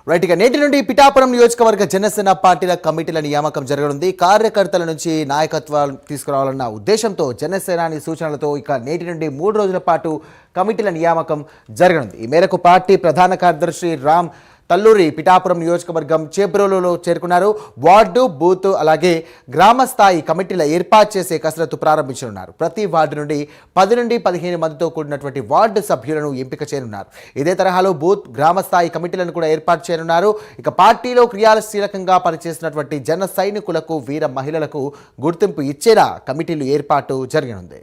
Right గా నేటి నుండి పిఠాపురం నియోజకవర్గ జనసేన పార్టీల కమిటీల నియామకం జరగనుంది. కార్యకర్తల నుంచి నాయకత్వాలు తీసుకురావాలన్న ఉద్దేశంతో జనసేనాని సూచనలతో ఇక నేటి నుండి 3 రోజుల పాటు కమిటీల నియామకం జరగనుంది. ఈ మేరకు పార్టీ ప్రధాన కార్యదర్శి రామ్ తల్లూరి పిఠాపురం నియోజకవర్గం చేబ్రోలులో చేరుకున్నారు. వార్డు, బూత్ అలాగే గ్రామ స్థాయి కమిటీల ఏర్పాటు చేసే కసరత్తు ప్రారంభించనున్నారు. ప్రతి వార్డు నుండి 10 నుండి 15 మందితో కూడినటువంటి వార్డు సభ్యులను ఎంపిక చేయనున్నారు. ఇదే తరహాలో బూత్, గ్రామ స్థాయి కమిటీలను కూడా ఏర్పాటు చేయనున్నారు. ఇక పార్టీలో క్రియాశీలకంగా పనిచేసినటువంటి జన సైనికులకు, వీర మహిళలకు గుర్తింపు ఇచ్చేలా కమిటీలు ఏర్పాటు జరగనుంది.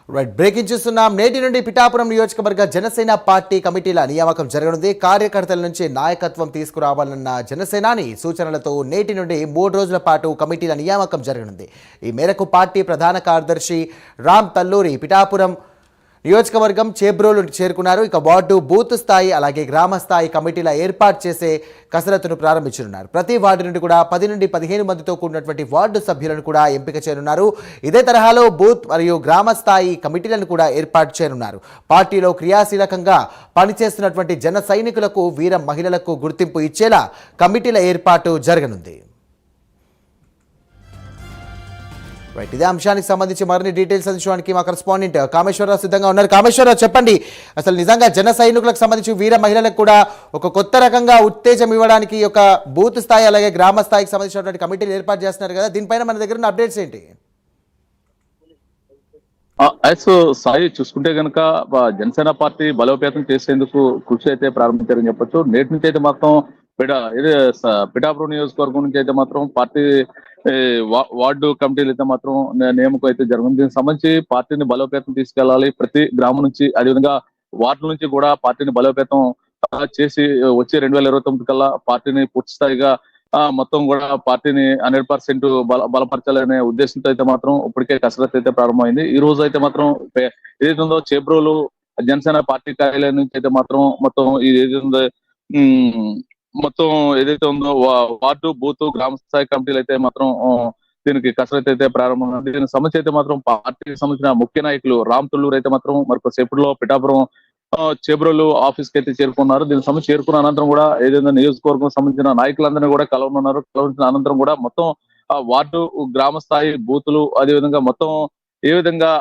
రైట్, బ్రేకింగ్ చూస్తున్నాం. నేటి నుండి పిఠాపురం నియోజకవర్గ జనసేన పార్టీ కమిటీల నియామకం జరగనుంది. కార్యకర్తల నుంచి నాయకత్వం తీసుకురావాలన్న జనసేనాని సూచనలతో నేటి నుండి 3 రోజుల పాటు కమిటీల నియామకం జరగనుంది. ఈ మేరకు పార్టీ ప్రధాన కార్యదర్శి రామ్ తల్లూరి పిఠాపురం నియోజకవర్గం చేబ్రోలు చేరుకున్నారు. ఇక వార్డు, బూత్ స్థాయి అలాగే గ్రామ స్థాయి కమిటీల ఏర్పాటు చేసే కసరత్తును ప్రారంభించనున్నారు. ప్రతి వార్డు నుండి కూడా 10 నుండి 15 మందితో కూడినటువంటి వార్డు సభ్యులను కూడా ఎంపిక చేయనున్నారు. ఇదే తరహాలో బూత్ మరియు గ్రామ స్థాయి కమిటీలను కూడా ఏర్పాటు చేయనున్నారు. పార్టీలో క్రియాశీలకంగా పనిచేస్తున్నటువంటి జన సైనికులకు, వీర మహిళలకు గుర్తింపు ఇచ్చేలా కమిటీల ఏర్పాటు జరగనుంది. రైట్, ఇదే అంశానికి సంబంధించి మరిన్ని డీటెయిల్స్ అందించడానికి మా కరెస్పాండెంట్ కామేశ్వరరావు సిద్ధంగా ఉన్నారు. కామేశ్వరరావు, చెప్పండి, అసలు నిజంగా జన సైనికులకు సంబంధించి వీర మహిళలకు కూడా ఒక కొత్త రకంగా ఉత్తేజం ఇవ్వడానికి ఒక బూత్ స్థాయి అలాగే గ్రామ స్థాయికి సంబంధించినటువంటి కమిటీలు ఏర్పాటు చేస్తున్నారు కదా, దీనిపైన మన దగ్గర ఉన్న అప్డేట్స్ ఏంటి? సాయి, చూసుకుంటే కనుక జనసేన పార్టీ బలోపేతం చేసేందుకు కృషి అయితే ప్రారంభించారని చెప్పొచ్చు. నేటి నుంచి అయితే మాత్రం పిఠాపురం నియోజకవర్గం నుంచి అయితే మాత్రం పార్టీ వార్డు కమిటీలు అయితే మాత్రం నియామకం అయితే జరుగుతుంది. దీనికి సంబంధించి పార్టీని బలోపేతం తీసుకెళ్లాలి. ప్రతి గ్రామం నుంచి, అదేవిధంగా వార్డుల నుంచి కూడా పార్టీని బలోపేతం చేసి వచ్చే 2029 కల్లా పార్టీని పూర్తి స్థాయిగా మొత్తం కూడా పార్టీని 100% బలపరచాలనే ఉద్దేశంతో అయితే మాత్రం ఇప్పటికే కసరత్తు అయితే ప్రారంభమైంది. ఈ రోజు అయితే మాత్రం ఏదైతే ఉందో చేబ్రోలు జనసేన పార్టీ కార్యాలయం నుంచి అయితే మాత్రం మొత్తం మొత్తం ఏదైతే ఉందో వార్డు, బూత్, గ్రామ స్థాయి కమిటీలు అయితే మాత్రం దీనికి కసరత్తు అయితే ప్రారంభమైంది. దీనికి సంబంధించి అయితే మాత్రం పార్టీకి సంబంధించిన ముఖ్య నాయకులు రామ్ తుల్లూరు అయితే మాత్రం మరికొద్దిసేపట్లో పిఠాపురం చేబ్రోలు ఆఫీస్ కి అయితే చేరుకున్నారు. దీనికి సంబంధించి చేరుకున్న అనంతరం కూడా ఏదైనా నియోజకవర్గం సంబంధించిన నాయకులందరినీ కూడా కలవనున్నారు. కలవనున్న అనంతరం కూడా మొత్తం వార్డు, గ్రామ స్థాయి బూతులు, అదేవిధంగా మొత్తం ఏ విధంగా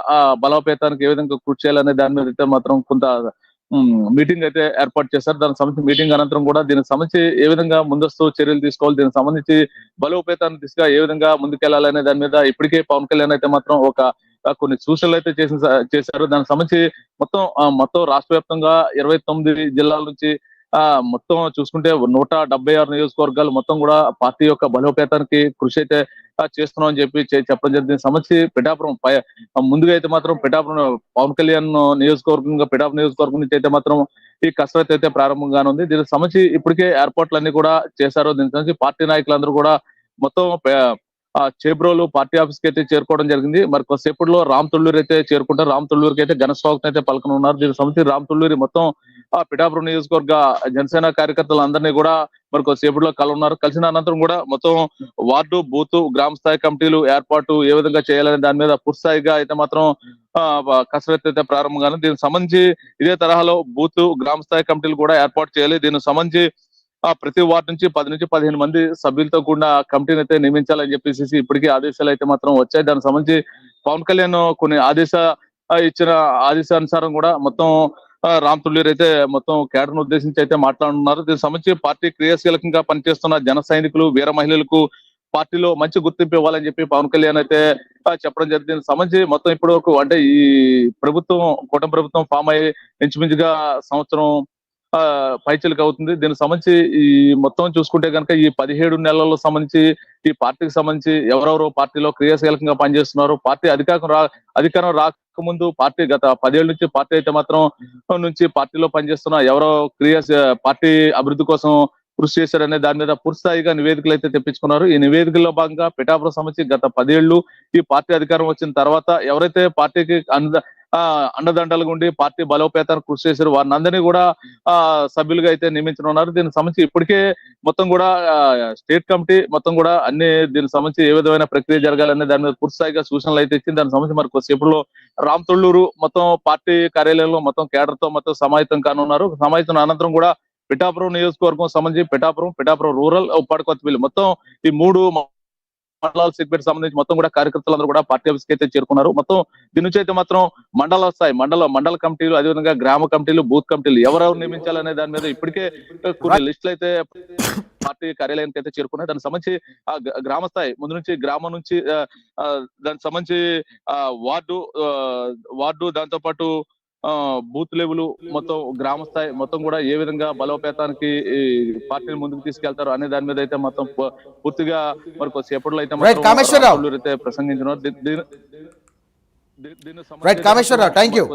బలోపేతానికి ఏ విధంగా కృషి చేయాలనే దాని మీద అయితే మాత్రం కొంత మీటింగ్ అయితే ఏర్పాటు చేశారు. దానికి సంబంధించి మీటింగ్ అనంతరం కూడా దీనికి సంబంధించి ఏ విధంగా ముందస్తు చర్యలు తీసుకోవాలి, దీనికి సంబంధించి బలోపేతాన్ని దిశగా ఏ విధంగా ముందుకెళ్లాలనే దాని మీద ఇప్పటికే పవన్ కళ్యాణ్ అయితే మాత్రం కొన్ని సూచనలు అయితే చేశారు. దానికి సంబంధించి మొత్తం రాష్ట్ర వ్యాప్తంగా 29 జిల్లాల నుంచి మొత్తం చూసుకుంటే 176 నియోజకవర్గాలు మొత్తం కూడా పార్టీ యొక్క బలోపేతానికి కృషి అయితే చేస్తున్నాం అని చెప్పి చెప్పడం జరిగింది. సంబంధించి పిఠాపురం ముందుగా అయితే మాత్రం పిఠాపురం పవన్ కళ్యాణ్ పిఠాపురం నియోజకవర్గం నుంచి అయితే మాత్రం ఈ కసరత్తు అయితే ప్రారంభంగానే ఉంది. దీనికి సంబంధించి ఇప్పటికే ఏర్పాట్లన్నీ కూడా చేశారు. దీనికి సంబంధించి పార్టీ నాయకులందరూ కూడా మొత్తం చేబ్రోలు పార్టీ ఆఫీస్ కి అయితే చేరుకోవడం జరిగింది. మరి కొద్దిసేపట్లో రామ్ తుల్లూరు అయితే చేరుకుంటారు. రామ్ తుల్లూరుకి అయితే ఘన స్వాగతం అయితే పలకనున్నారు. దీనికి సంబంధించి రామ్ తుల్లూరి మొత్తం పిఠాపురం నియోజకవర్గ జనసేన కార్యకర్తలు అందరినీ కూడా మరి కొద్దిసేపట్లో కలవన్నారు. కలిసిన అనంతరం కూడా మొత్తం వార్డు, బూత్, గ్రామ స్థాయి కమిటీలు ఏర్పాటు ఏ విధంగా చేయాలనే దాని మీద పూర్తిస్థాయిగా అయితే మాత్రం కసరత్తు అయితే ప్రారంభంగానే. దీనికి సంబంధించి ఇదే తరహాలో బూత్, గ్రామ స్థాయి కమిటీలు కూడా ఏర్పాటు చేయాలి. దీనికి సంబంధించి ప్రతి వార్డు నుంచి 10 నుంచి 15 మంది సభ్యులతో కూడిన కమిటీని అయితే నియమించాలని చెప్పేసి ఇప్పటికీ ఆదేశాలు అయితే మాత్రం వచ్చాయి. దానికి సంబంధించి పవన్ కళ్యాణ్ కొన్ని ఇచ్చిన ఆదేశానుసారం కూడా మొత్తం రామ్ తుళ్ళూరు అయితే మొత్తం కేడర్ను ఉద్దేశించి అయితే మాట్లాడుతున్నారు. దీనికి సంబంధించి పార్టీ క్రియాశీలకంగా పనిచేస్తున్న జన సైనికులు, వీర మహిళలకు పార్టీలో మంచి గుర్తింపు ఇవ్వాలని చెప్పి పవన్ కళ్యాణ్ అయితే చెప్పడం జరిగింది. దీనికి సంబంధించి మొత్తం ఇప్పుడు అంటే ఈ ప్రభుత్వం, కూటమి ప్రభుత్వం ఫామ్ అయ్యి ఇంచుమించుగా సంవత్సరం పైచిలకు అవుతుంది. దీనికి సంబంధించి ఈ మొత్తం చూసుకుంటే కనుక ఈ 17 నెలల్లో సంబంధించి ఈ పార్టీకి సంబంధించి ఎవరెవరో పార్టీలో క్రియాశీలకంగా పనిచేస్తున్నారు. పార్టీ అధికారం రాకముందు పార్టీ గత 10 ఏళ్ల నుంచి పార్టీ అయితే మాత్రం పార్టీలో పనిచేస్తున్న ఎవరో పార్టీ అభివృద్ధి కోసం కృషి చేశారనే దాని మీద పూర్తిస్థాయిగా నివేదికలు అయితే తెప్పించుకున్నారు. ఈ నివేదికల్లో భాగంగా పిఠాపురం సంబంధించి గత 10 ఏళ్లు ఈ పార్టీ అధికారం వచ్చిన తర్వాత ఎవరైతే పార్టీకి అండదండలుగా ఉండి పార్టీ బలోపేతానికి కృషి చేశారు వారిని అందరినీ కూడా సభ్యులుగా అయితే నియమించనున్నారు. దీనికి సంబంధించి ఇప్పటికే మొత్తం కూడా స్టేట్ కమిటీ మొత్తం కూడా అన్ని దీనికి సంబంధించి ఏ విధమైన ప్రక్రియ జరగాలనే దాని మీద పూర్తిస్థాయిగా సూచనలు అయితే ఇచ్చింది. దానికి సంబంధించి మరి కొద్దిసేపులో రామ్ తుళ్ళూరు మొత్తం పార్టీ కార్యాలయంలో మొత్తం కేడర్ తో మొత్తం సమాహితం కానున్నారు. సమాహితం అనంతరం కూడా పిఠాపురం నియోజకవర్గం సంబంధించి పిఠాపురం రూరల్, ఉప్పాడ కొత్తపల్లి మొత్తం ఈ 3 మండలాల సెగ్మెంట్ సంబంధించి మొత్తం కూడా కార్యకర్తలందరూ కూడా పార్టీ ఆఫీస్ కి అయితే చేరుకున్నారు. మొత్తం దీని నుంచి అయితే మాత్రం మండల స్థాయి మండల కమిటీలు, అదేవిధంగా గ్రామ కమిటీలు, బూత్ కమిటీలు ఎవరెవరు నియమించాలనే దాని మీద ఇప్పటికే కొన్ని లిస్టులు అయితే పార్టీ కార్యాలయానికి అయితే చేరుకున్నాయి. దానికి సంబంధించి ఆ గ్రామ స్థాయి ముందు నుంచి గ్రామం నుంచి దానికి సంబంధించి వార్డు దాంతో పాటు బూత్ లెవెల్ మొత్తం గ్రామ స్థాయి మొత్తం కూడా ఏ విధంగా బలోపేతానికి ఈ పార్టీని ముందుకు తీసుకెళ్తారు అనే దాని మీద అయితే మొత్తం పూర్తిగా మరి కొద్దిసేపట్లో అయితే ప్రసంగించినారు. Kameswara Rao, thank you.